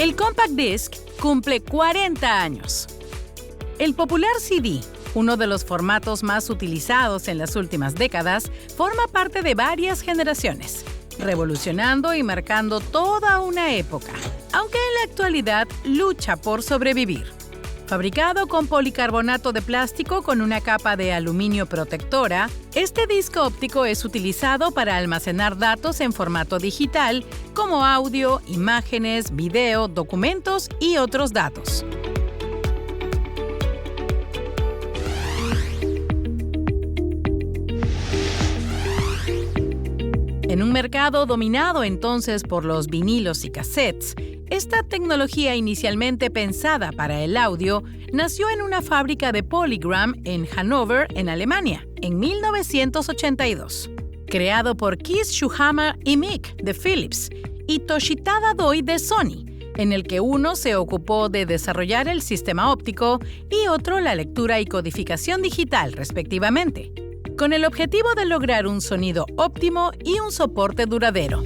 El Compact Disc cumple 40 años. El popular CD, uno de los formatos más utilizados en las últimas décadas, forma parte de varias generaciones, revolucionando y marcando toda una época, aunque en la actualidad lucha por sobrevivir. Fabricado con policarbonato de plástico con una capa de aluminio protectora, este disco óptico es utilizado para almacenar datos en formato digital como audio, imágenes, video, documentos y otros datos. En un mercado dominado entonces por los vinilos y cassettes, esta tecnología inicialmente pensada para el audio nació en una fábrica de Polygram en Hannover, en Alemania, en 1982. Creado por Keith Schuhammer y Mick de Philips y Toshitada Doi de Sony, en el que uno se ocupó de desarrollar el sistema óptico y otro la lectura y codificación digital, respectivamente, con el objetivo de lograr un sonido óptimo y un soporte duradero.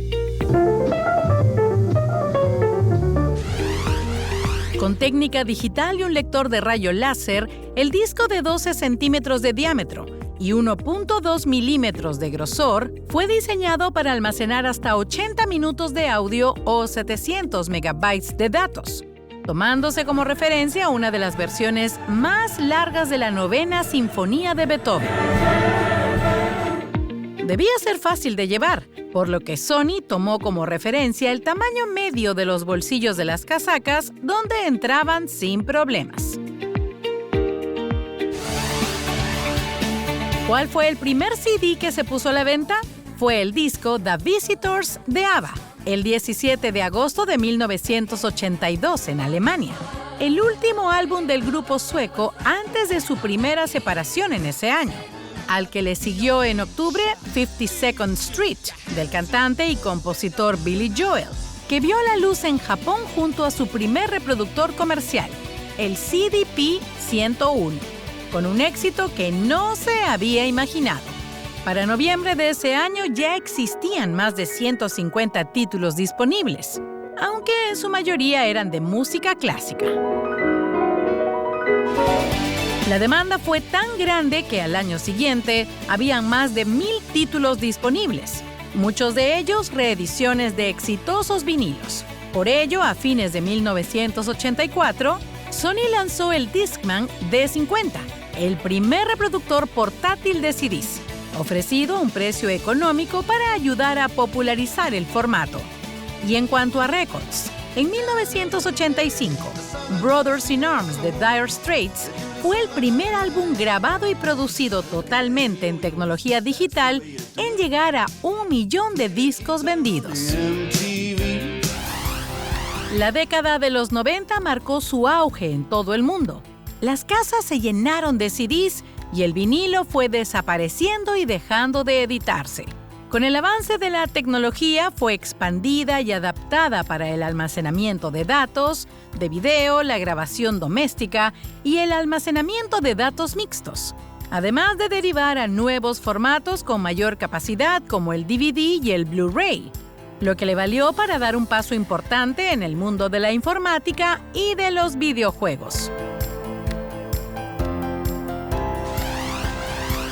Con técnica digital y un lector de rayo láser, el disco de 12 centímetros de diámetro y 1.2 milímetros de grosor fue diseñado para almacenar hasta 80 minutos de audio o 700 megabytes de datos, tomándose como referencia una de las versiones más largas de la Novena Sinfonía de Beethoven. Debía ser fácil de llevar, por lo que Sony tomó como referencia el tamaño medio de los bolsillos de las casacas, donde entraban sin problemas. ¿Cuál fue el primer CD que se puso a la venta? Fue el disco The Visitors de ABBA, el 17 de agosto de 1982 en Alemania, el último álbum del grupo sueco antes de su primera separación en ese año, al que le siguió en octubre 52nd Street, del cantante y compositor Billy Joel, que vio la luz en Japón junto a su primer reproductor comercial, el CDP-101, con un éxito que no se había imaginado. Para noviembre de ese año ya existían más de 150 títulos disponibles, aunque en su mayoría eran de música clásica. La demanda fue tan grande que al año siguiente habían más de 1,000 títulos disponibles, muchos de ellos reediciones de exitosos vinilos. Por ello, a fines de 1984, Sony lanzó el Discman D50, el primer reproductor portátil de CDs, ofrecido a un precio económico para ayudar a popularizar el formato. Y en cuanto a récords, en 1985, Brothers in Arms de Dire Straits fue el primer álbum grabado y producido totalmente en tecnología digital en llegar a 1 millón de discos vendidos. La década de los 90 marcó su auge en todo el mundo. Las casas se llenaron de CDs y el vinilo fue desapareciendo y dejando de editarse. Con el avance de la tecnología fue expandida y adaptada para el almacenamiento de datos, de video, la grabación doméstica y el almacenamiento de datos mixtos, además de derivar a nuevos formatos con mayor capacidad como el DVD y el Blu-ray, lo que le valió para dar un paso importante en el mundo de la informática y de los videojuegos.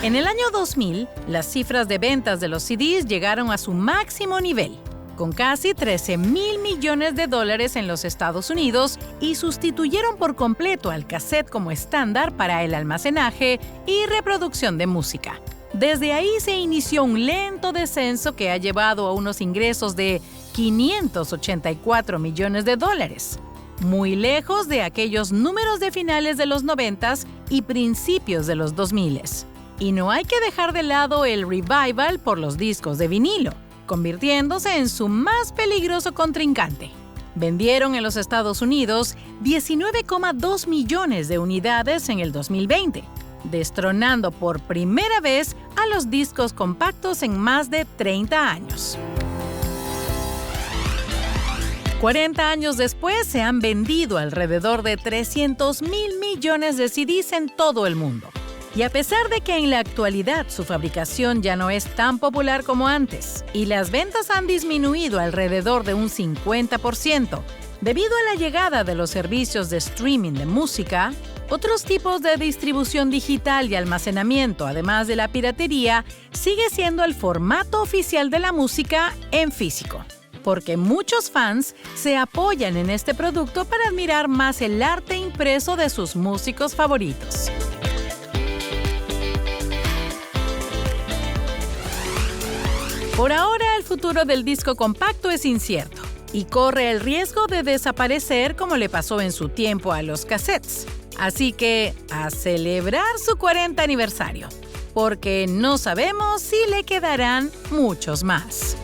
En el año 2000, las cifras de ventas de los CDs llegaron a su máximo nivel, con casi $13,000 millones en los Estados Unidos y sustituyeron por completo al cassette como estándar para el almacenaje y reproducción de música. Desde ahí se inició un lento descenso que ha llevado a unos ingresos de $584 millones, muy lejos de aquellos números de finales de los 90s y principios de los 2000s. Y no hay que dejar de lado el revival por los discos de vinilo, convirtiéndose en su más peligroso contrincante. Vendieron en los Estados Unidos 19,2 millones de unidades en el 2020, destronando por primera vez a los discos compactos en más de 30 años. 40 años después se han vendido alrededor de 300,000 millones de CDs en todo el mundo. Y a pesar de que en la actualidad su fabricación ya no es tan popular como antes y las ventas han disminuido alrededor de un 50%, Debido a la llegada de los servicios de streaming de música, otros tipos de distribución digital y almacenamiento, además de la piratería, sigue siendo el formato oficial de la música en físico, porque muchos fans se apoyan en este producto para admirar más el arte impreso de sus músicos favoritos. Por ahora, el futuro del disco compacto es incierto y corre el riesgo de desaparecer como le pasó en su tiempo a los cassettes. Así que, a celebrar su 40 aniversario, porque no sabemos si le quedarán muchos más.